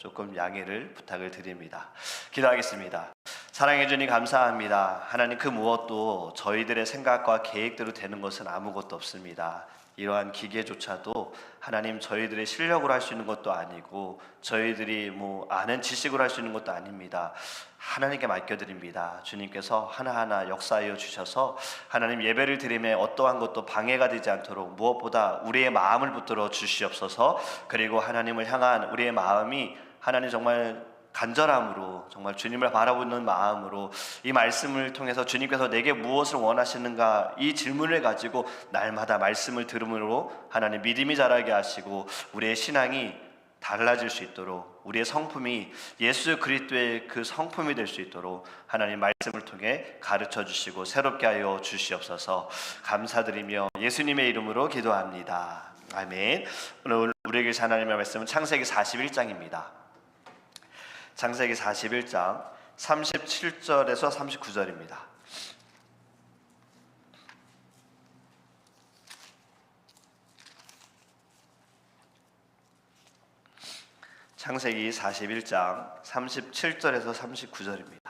조금 양해를 부탁을 드립니다. 기도하겠습니다. 사랑해 주니 감사합니다. 하나님, 그 무엇도 저희들의 생각과 계획대로 되는 것은 아무것도 없습니다. 이러한 기계조차도 하나님 저희들의 실력으로 할 수 있는 것도 아니고 저희들이 아는 지식으로 할 수 있는 것도 아닙니다. 하나님께 맡겨드립니다. 주님께서 하나하나 역사하여 주셔서 하나님 예배를 드림에 어떠한 것도 방해가 되지 않도록 무엇보다 우리의 마음을 붙들어 주시옵소서. 그리고 하나님을 향한 우리의 마음이 하나님 정말 간절함으로, 정말 주님을 바라보는 마음으로 이 말씀을 통해서 주님께서 내게 무엇을 원하시는가, 이 질문을 가지고 날마다 말씀을 들음으로 하나님 믿음이 자라게 하시고 우리의 신앙이 달라질 수 있도록, 우리의 성품이 예수 그리스도의 그 성품이 될 수 있도록 하나님 말씀을 통해 가르쳐 주시고 새롭게 하여 주시옵소서. 감사드리며 예수님의 이름으로 기도합니다. 아멘. 오늘 우리에게 하나님의 말씀은 창세기 41장입니다. 창세기 41장 37절에서 39절입니다. 창세기 41장 37절에서 39절입니다.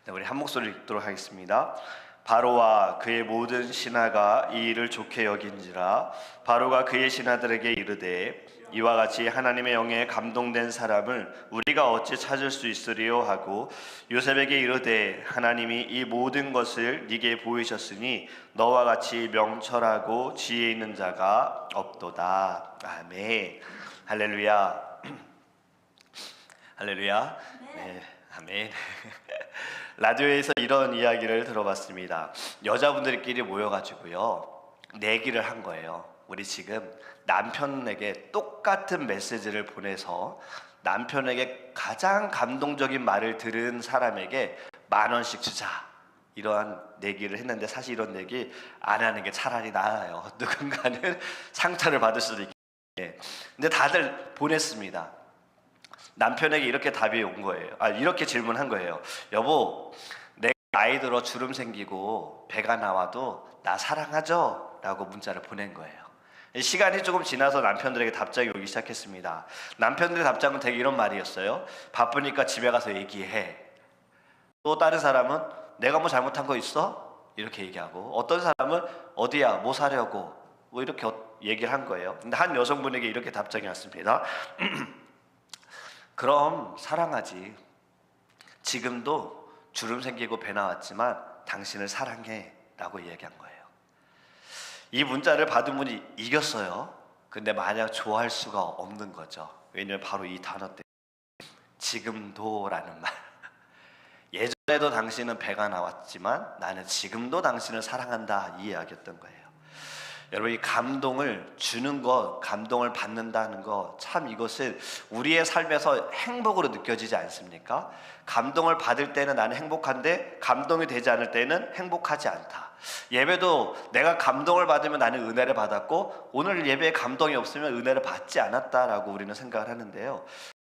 네, 우리 한 목소리로 읽도록 하겠습니다. 바로와 그의 모든 신하가 이 일을 좋게 여긴지라 바로가 그의 신하들에게 이르되 이와 같이 하나님의 영에 감동된 사람을 우리가 어찌 찾을 수 있으리요 하고 요셉에게 이르되 하나님이 이 모든 것을 네게 보이셨으니 너와 같이 명철하고 지혜 있는 자가 없도다. 아멘. 할렐루야. 할렐루야. 네, 아멘. 라디오에서 이런 이야기를 들어봤습니다. 여자분들끼리 모여가지고요, 내기를 한 거예요. 우리 지금 남편에게 똑같은 메시지를 보내서 남편에게 가장 감동적인 말을 들은 사람에게 10,000원씩 주자, 이러한 내기를 했는데 사실 이런 내기 안 하는 게 차라리 나아요. 누군가는 상처를 받을 수도 있겠는데, 근데 다들 보냈습니다. 남편에게 이렇게 답이 온 거예요. 이렇게 질문한 거예요. 여보, 내가 나이 들어 주름 생기고 배가 나와도 나 사랑하죠? 라고 문자를 보낸 거예요. 시간이 조금 지나서 남편들에게 답장이 오기 시작했습니다. 남편들의 답장은 되게 이런 말이었어요. 바쁘니까 집에 가서 얘기해. 또 다른 사람은 내가 뭐 잘못한 거 있어? 이렇게 얘기하고, 어떤 사람은 어디야, 뭐 사려고, 뭐 이렇게 얘기를 한 거예요. 근데 한 여성분에게 이렇게 답장이 왔습니다. 그럼 사랑하지. 지금도 주름 생기고 배 나왔지만 당신을 사랑해 라고 얘기한 거예요. 이 문자를 받은 분이 이겼어요. 근데 만약 좋아할 수가 없는 거죠. 왜냐면 바로 이 단어 때문에. 지금도 라는 말. 예전에도 당신은 배가 나왔지만 나는 지금도 당신을 사랑한다, 이 이야기였던 거예요. 여러분, 이 감동을 주는 것, 감동을 받는다는 것, 참 이것은 우리의 삶에서 행복으로 느껴지지 않습니까? 감동을 받을 때는 나는 행복한데 감동이 되지 않을 때는 행복하지 않다. 예배도 내가 감동을 받으면 나는 은혜를 받았고 오늘 예배에 감동이 없으면 은혜를 받지 않았다라고 우리는 생각을 하는데요.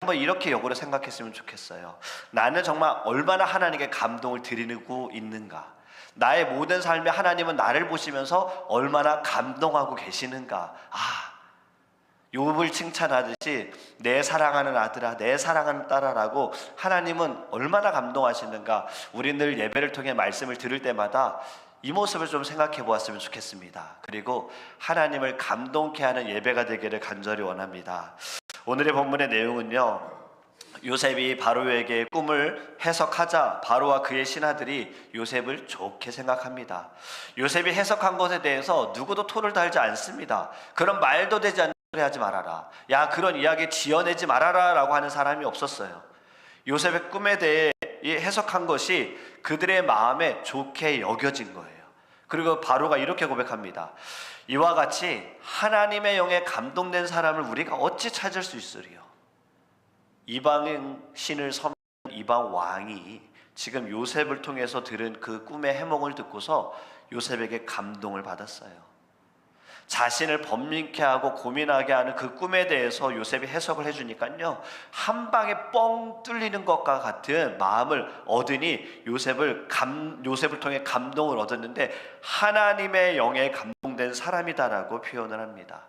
한번 이렇게 역으로 생각했으면 좋겠어요. 나는 정말 얼마나 하나님께 감동을 드리고 있는가? 나의 모든 삶에 하나님은 나를 보시면서 얼마나 감동하고 계시는가? 욥을 칭찬하듯이 내 사랑하는 아들아, 내 사랑하는 딸아라고 하나님은 얼마나 감동하시는가? 우리 늘 예배를 통해 말씀을 들을 때마다 이 모습을 좀 생각해 보았으면 좋겠습니다. 그리고 하나님을 감동케 하는 예배가 되기를 간절히 원합니다. 오늘의 본문의 내용은요, 요셉이 바로에게 꿈을 해석하자 바로와 그의 신하들이 요셉을 좋게 생각합니다. 요셉이 해석한 것에 대해서 누구도 토를 달지 않습니다. 그런 말도 되지 않는 소리 하지 말아라, 야 그런 이야기 지어내지 말아라 라고 하는 사람이 없었어요. 요셉의 꿈에 대해 해석한 것이 그들의 마음에 좋게 여겨진 거예요. 그리고 바로가 이렇게 고백합니다. 이와 같이 하나님의 영에 감동된 사람을 우리가 어찌 찾을 수 있으리요? 이방 신을 섬기는 이방 왕이 지금 요셉을 통해서 들은 그 꿈의 해몽을 듣고서 요셉에게 감동을 받았어요. 자신을 번민케 하고 고민하게 하는 그 꿈에 대해서 요셉이 해석을 해주니까요, 한 방에 뻥 뚫리는 것과 같은 마음을 얻으니 요셉을 통해 감동을 얻었는데 하나님의 영에 감동된 사람이다라고 표현을 합니다.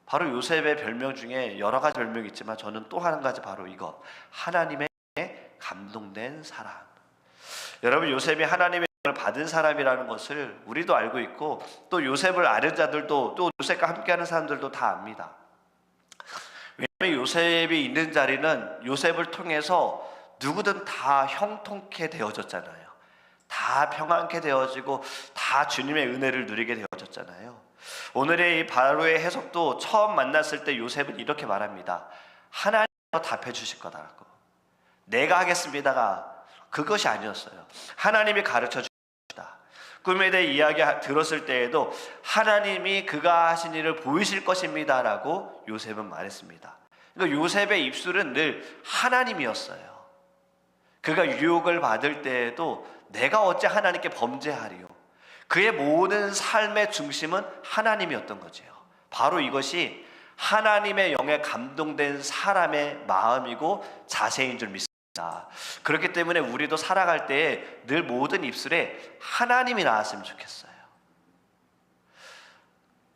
바로 요셉의 별명 중에 여러 가지 별명이 있지만 저는 또 한 가지, 바로 이것, 하나님의 영에 감동된 사람. 여러분, 요셉이 하나님의 영을 받은 사람이라는 것을 우리도 알고 있고, 또 요셉을 아는 자들도, 또 요셉과 함께하는 사람들도 다 압니다. 왜냐하면 요셉이 있는 자리는 요셉을 통해서 누구든 다 형통케 되어졌잖아요. 다 평안케 되어지고 다 주님의 은혜를 누리게 되어졌잖아요. 오늘의 이 바로의 해석도 처음 만났을 때 요셉은 이렇게 말합니다. 하나님께서 답해 주실 거다라고. 내가 하겠습니다가 그것이 아니었어요. 하나님이 가르쳐 주십니다. 꿈에 대해 이야기 들었을 때에도 하나님이 그가 하신 일을 보이실 것입니다라고 요셉은 말했습니다. 그러니까 요셉의 입술은 늘 하나님이었어요. 그가 유혹을 받을 때에도 내가 어찌 하나님께 범죄하리요. 그의 모든 삶의 중심은 하나님이었던 거죠. 바로 이것이 하나님의 영에 감동된 사람의 마음이고 자세인 줄 믿습니다. 그렇기 때문에 우리도 살아갈 때 늘 모든 입술에 하나님이 나왔으면 좋겠어요.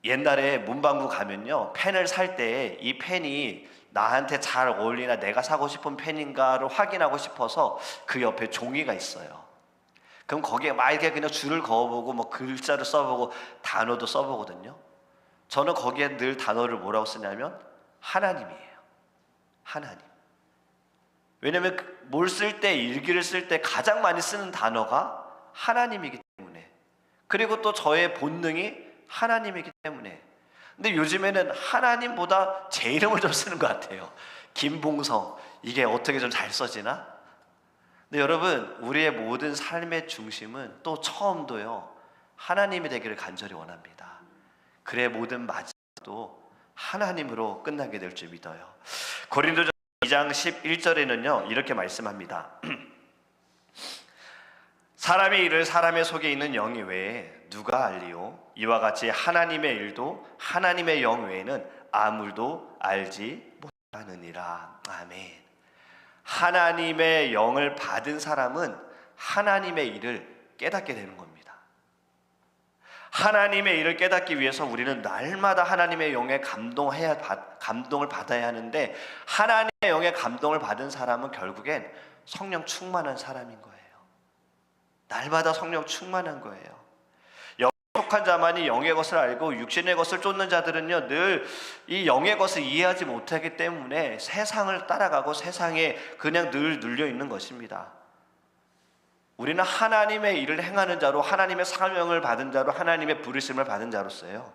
옛날에 문방구 가면요, 펜을 살 때 이 펜이 나한테 잘 어울리나 내가 사고 싶은 펜인가를 확인하고 싶어서 그 옆에 종이가 있어요. 그럼 거기에 막 이렇게 그냥 줄을 그어보고 뭐 글자를 써보고 단어도 써보거든요. 저는 거기에 늘 단어를 뭐라고 쓰냐면 하나님이에요. 하나님. 왜냐하면 뭘 쓸 때, 일기를 쓸 때 가장 많이 쓰는 단어가 하나님이기 때문에, 그리고 또 저의 본능이 하나님이기 때문에. 근데 요즘에는 하나님보다 제 이름을 좀 쓰는 것 같아요. 김봉성, 이게 어떻게 좀 잘 써지나? 근데 여러분, 우리의 모든 삶의 중심은 또 처음도요, 하나님이 되기를 간절히 원합니다. 그래 모든 마지막도 하나님으로 끝나게 될 줄 믿어요. 고린도전서 2장 11절에는요 이렇게 말씀합니다. 사람의 일을 사람의 속에 있는 영이 외에 누가 알리요? 이와 같이 하나님의 일도 하나님의 영 외에는 아무도 알지 못하느니라. 아멘. 하나님의 영을 받은 사람은 하나님의 일을 깨닫게 되는 겁니다. 하나님의 일을 깨닫기 위해서 우리는 날마다 하나님의 영에 감동을 받아야 하는데, 하나님의 영에 감동을 받은 사람은 결국엔 성령 충만한 사람인 거예요. 날마다 성령 충만한 거예요. 영에 속한 자만이 영의 것을 알고 육신의 것을 쫓는 자들은요 늘 이 영의 것을 이해하지 못하기 때문에 세상을 따라가고 세상에 그냥 늘 눌려 있는 것입니다. 우리는 하나님의 일을 행하는 자로, 하나님의 사명을 받은 자로, 하나님의 부르심을 받은 자로서요,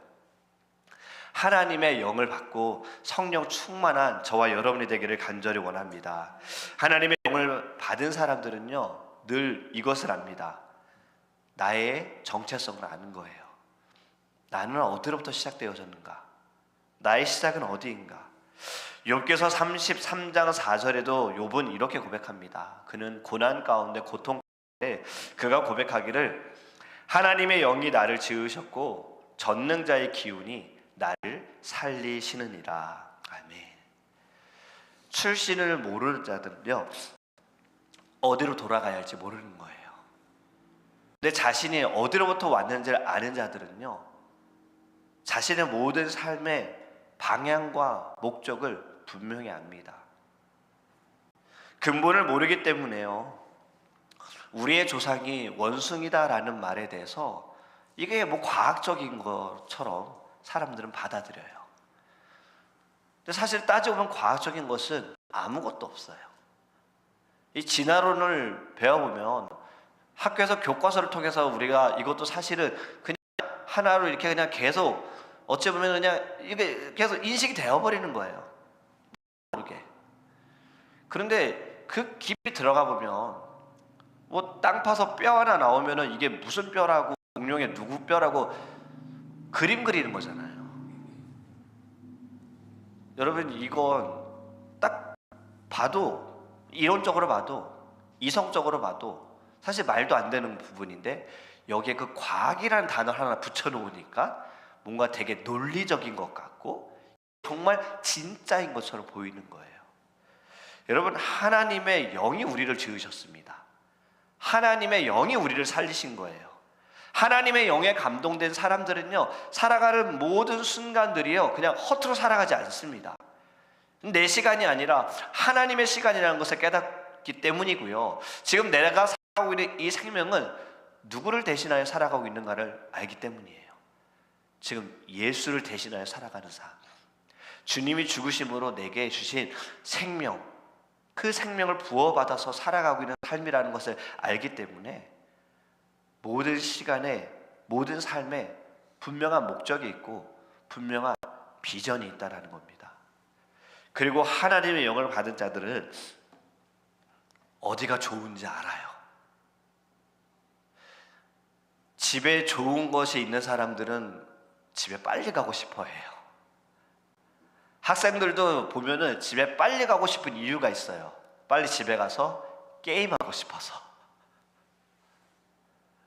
하나님의 영을 받고 성령 충만한 저와 여러분이 되기를 간절히 원합니다. 하나님의 영을 받은 사람들은요 늘 이것을 압니다. 나의 정체성을 아는 거예요. 나는 어디로부터 시작되어졌는가? 나의 시작은 어디인가? 욥기서 33장 4절에도 욥은 이렇게 고백합니다. 그는 고난 가운데, 고통 가운데 그가 고백하기를 하나님의 영이 나를 지으셨고 전능자의 기운이 나를 살리시느니라. 아멘. 출신을 모르는 자들은요 어디로 돌아가야 할지 모르는 거예요. 내 자신이 어디로부터 왔는지를 아는 자들은요 자신의 모든 삶의 방향과 목적을 분명히 압니다. 근본을 모르기 때문에요 우리의 조상이 원숭이다라는 말에 대해서 이게 뭐 과학적인 것처럼 사람들은 받아들여요. 근데 사실 따져보면 과학적인 것은 아무것도 없어요. 이 진화론을 배워보면 학교에서 교과서를 통해서 우리가 이것도 사실은 그냥 하나로 이렇게 그냥 계속 어찌 보면 그냥 이게 계속 인식이 되어버리는 거예요. 모르게. 그런데 그 깊이 들어가 보면 뭐 땅 파서 뼈 하나 나오면은 이게 무슨 뼈라고, 공룡의 누구 뼈라고 그림 그리는 거잖아요. 여러분, 이건 딱 봐도, 이론적으로 봐도, 이성적으로 봐도 사실 말도 안 되는 부분인데 여기에 그 과학이라는 단어를 하나 붙여놓으니까 뭔가 되게 논리적인 것 같고 정말 진짜인 것처럼 보이는 거예요. 여러분, 하나님의 영이 우리를 지으셨습니다. 하나님의 영이 우리를 살리신 거예요. 하나님의 영에 감동된 사람들은요, 살아가는 모든 순간들이요, 그냥 허투루 살아가지 않습니다. 내 시간이 아니라 하나님의 시간이라는 것을 깨닫기 때문이고요. 지금 내가 살아가고 있는 이 생명은 누구를 대신하여 살아가고 있는가를 알기 때문이에요. 지금 예수를 대신하여 살아가는 삶, 주님이 죽으심으로 내게 주신 생명, 그 생명을 부어받아서 살아가고 있는 삶이라는 것을 알기 때문에 모든 시간에, 모든 삶에 분명한 목적이 있고 분명한 비전이 있다는 겁니다. 그리고 하나님의 영을 받은 자들은 어디가 좋은지 알아요. 집에 좋은 것이 있는 사람들은 집에 빨리 가고 싶어 해요. 학생들도 보면은 집에 빨리 가고 싶은 이유가 있어요. 빨리 집에 가서 게임하고 싶어서.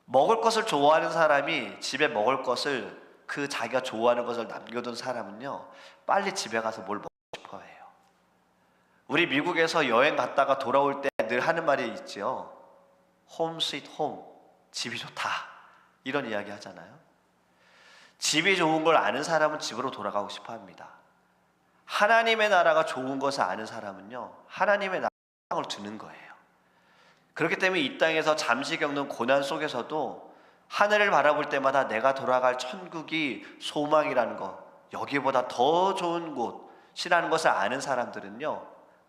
먹을 것을 좋아하는 사람이 집에 먹을 것을, 그 자기가 좋아하는 것을 남겨둔 사람은요, 빨리 집에 가서 뭘 먹고 싶어 해요. 우리 미국에서 여행 갔다가 돌아올 때 늘 하는 말이 있죠. 홈 스윗 홈, 집이 좋다, 이런 이야기 하잖아요. 집이 좋은 걸 아는 사람은 집으로 돌아가고 싶어 합니다. 하나님의 나라가 좋은 것을 아는 사람은요, 하나님의 나라를 두는 거예요. 그렇기 때문에 이 땅에서 잠시 겪는 고난 속에서도 하늘을 바라볼 때마다 내가 돌아갈 천국이 소망이라는 것, 여기보다 더 좋은 곳이라는 것을 아는 사람들은요,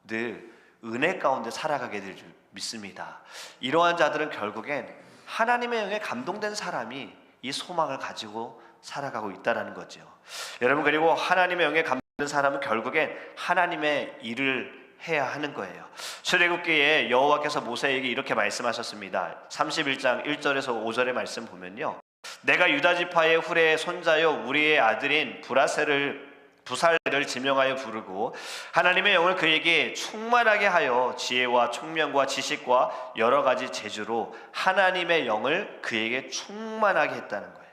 늘 은혜 가운데 살아가게 될 줄 믿습니다. 이러한 자들은 결국엔 하나님의 영에 감동된 사람이 이 소망을 가지고 살아가고 있다는 거죠. 여러분, 그리고 하나님의 영에 감동된 사람은 결국엔 하나님의 일을 해야 하는 거예요. 출애굽기에 여호와께서 모세에게 이렇게 말씀하셨습니다. 31장 1절에서 5절의 말씀 보면요, 내가 유다 지파의 후레의 손자요 우리의 아들인 부살레를 지명하여 부르고 하나님의 영을 그에게 충만하게 하여 지혜와 총명과 지식과 여러 가지 재주로 하나님의 영을 그에게 충만하게 했다는 거예요.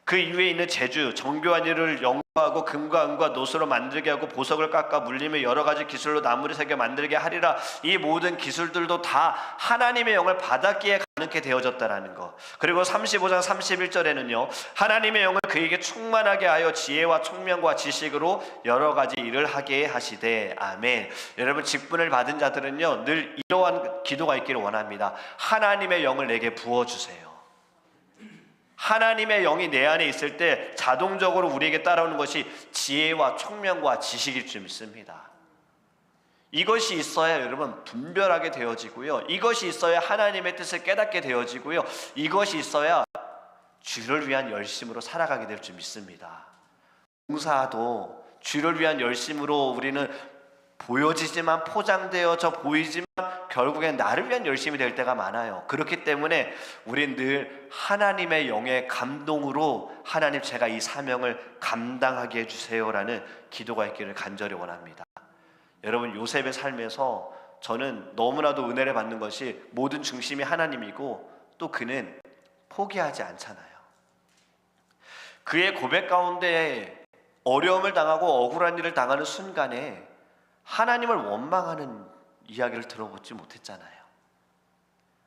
그 이후에 있는 재주, 정교한 일을 연구하고 금과 은과 노수로 만들게 하고 보석을 깎아 물리며 여러 가지 기술로 나무를 새겨 만들게 하리라. 이 모든 기술들도 다 하나님의 영을 받았기에 가능케 되어졌다라는 것. 그리고 35장 31절에는요, 하나님의 영을 그에게 충만하게 하여 지혜와 총명과 지식으로 여러 가지 일을 하게 하시되. 아멘. 여러분, 직분을 받은 자들은요, 늘 이러한 기도가 있기를 원합니다. 하나님의 영을 내게 부어주세요. 하나님의 영이 내 안에 있을 때 자동적으로 우리에게 따라오는 것이 지혜와 총명과 지식일 줄 믿습니다. 이것이 있어야 여러분 분별하게 되어지고요, 이것이 있어야 하나님의 뜻을 깨닫게 되어지고요, 이것이 있어야 주를 위한 열심으로 살아가게 될 줄 믿습니다. 봉사도 주를 위한 열심으로 우리는 보여지지만, 포장되어져 보이지만 결국엔 나를 위한 열심이 될 때가 많아요. 그렇기 때문에 우리는 늘 하나님의 영의 감동으로 하나님, 제가 이 사명을 감당하게 해주세요라는 기도가 있기를 간절히 원합니다. 여러분, 요셉의 삶에서 저는 너무나도 은혜를 받는 것이 모든 중심이 하나님이고 또 그는 포기하지 않잖아요. 그의 고백 가운데 어려움을 당하고 억울한 일을 당하는 순간에 하나님을 원망하는 이야기를 들어보지 못했잖아요.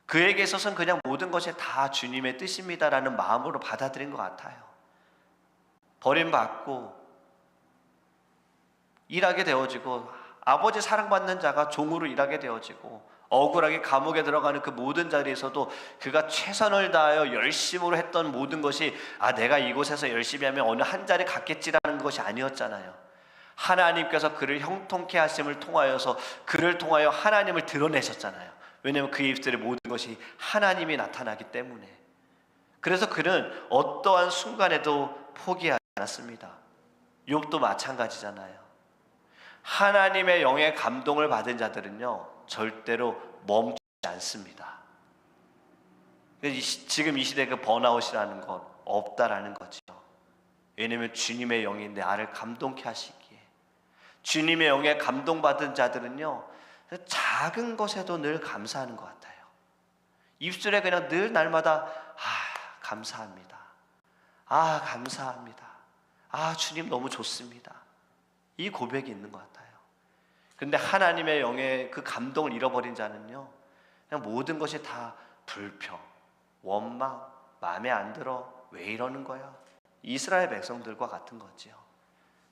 그에게 있어서는 그냥 모든 것이 다 주님의 뜻입니다라는 마음으로 받아들인 것 같아요. 버림받고 일하게 되어지고, 아버지 사랑받는 자가 종으로 일하게 되어지고, 억울하게 감옥에 들어가는 그 모든 자리에서도 그가 최선을 다하여 열심으로 했던 모든 것이 내가 이곳에서 열심히 하면 어느 한 자리 갔겠지라는 것이 아니었잖아요. 하나님께서 그를 형통케 하심을 통하여서 그를 통하여 하나님을 드러내셨잖아요. 왜냐하면 그의 입술에 모든 것이 하나님이 나타나기 때문에. 그래서 그는 어떠한 순간에도 포기하지 않았습니다. 욥도 마찬가지잖아요. 하나님의 영의 감동을 받은 자들은요, 절대로 멈추지 않습니다. 지금 이 시대에 그 번아웃이라는 건 없다라는 거죠. 왜냐하면 주님의 영이 내 나를 감동케 하시기에. 주님의 영에 감동받은 자들은요, 작은 것에도 늘 감사하는 것 같아요. 입술에 그냥 늘 날마다 감사합니다, 아, 감사합니다. 아, 주님 너무 좋습니다. 이 고백이 있는 것 같아요. 그런데 하나님의 영의 그 감동을 잃어버린 자는요, 그냥 모든 것이 다 불평, 원망, 마음에 안 들어, 왜 이러는 거야? 이스라엘 백성들과 같은 거지요.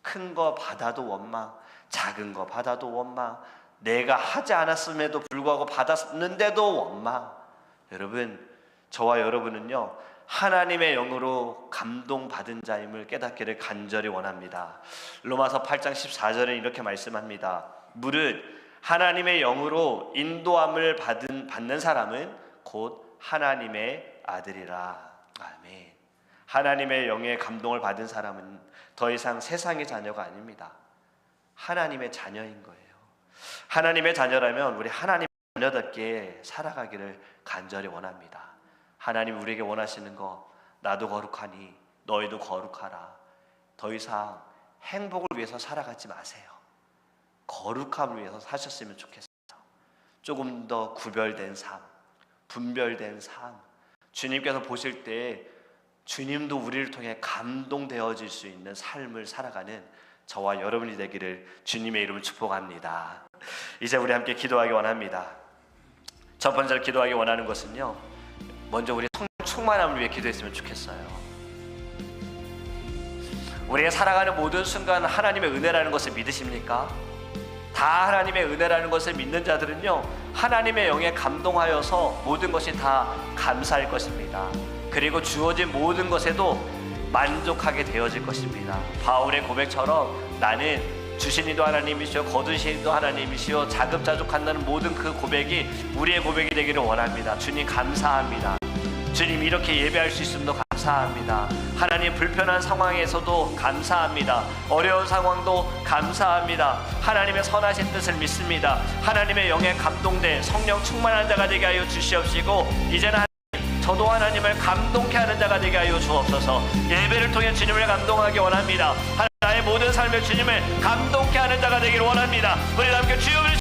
큰 거 받아도 원망, 작은 거 받아도 원망, 내가 하지 않았음에도 불구하고 받았는데도 원망. 여러분, 저와 여러분은요, 하나님의 영으로 감동받은 자임을 깨닫기를 간절히 원합니다. 로마서 8장 14절에 이렇게 말씀합니다. 무릇 하나님의 영으로 인도함을 받는 사람은 곧 하나님의 아들이라. 아멘. 하나님의 영의 감동을 받은 사람은 더 이상 세상의 자녀가 아닙니다. 하나님의 자녀인 거예요. 하나님의 자녀라면 우리 하나님의 자녀답게 살아가기를 간절히 원합니다. 하나님 우리에게 원하시는 거, 나도 거룩하니 너희도 거룩하라. 더 이상 행복을 위해서 살아가지 마세요. 거룩함을 위해서 사셨으면 좋겠어요. 조금 더 구별된 삶, 분별된 삶, 주님께서 보실 때 주님도 우리를 통해 감동되어질 수 있는 삶을 살아가는 저와 여러분이 되기를 주님의 이름으로 축복합니다. 이제 우리 함께 기도하기 원합니다. 첫 번째로 기도하기 원하는 것은요, 먼저 우리 성령 충만함을 위해 기도했으면 좋겠어요. 우리가 살아가는 모든 순간 하나님의 은혜라는 것을 믿으십니까? 다 하나님의 은혜라는 것을 믿는 자들은요, 하나님의 영에 감동하여서 모든 것이 다 감사할 것입니다. 그리고 주어진 모든 것에도 만족하게 되어질 것입니다. 바울의 고백처럼 나는 주신 이도 하나님이시오, 거두신 이도 하나님이시오, 자급자족한다는 모든 그 고백이 우리의 고백이 되기를 원합니다. 주님 감사합니다. 주님 이렇게 예배할 수 있음도 감사합니다. 하나님 불편한 상황에서도 감사합니다. 어려운 상황도 감사합니다. 하나님의 선하신 뜻을 믿습니다. 하나님의 영에 감동된 성령 충만한 자가 되게 하여 주시옵시고, 이제는 저도 하나님을 감동케 하는 자가 되게 하여 주옵소서. 예배를 통해 주님을 감동하기 원합니다. 나의 모든 삶의 주님을 감동케 하는 자가 되기를 원합니다. 우리 함께 주여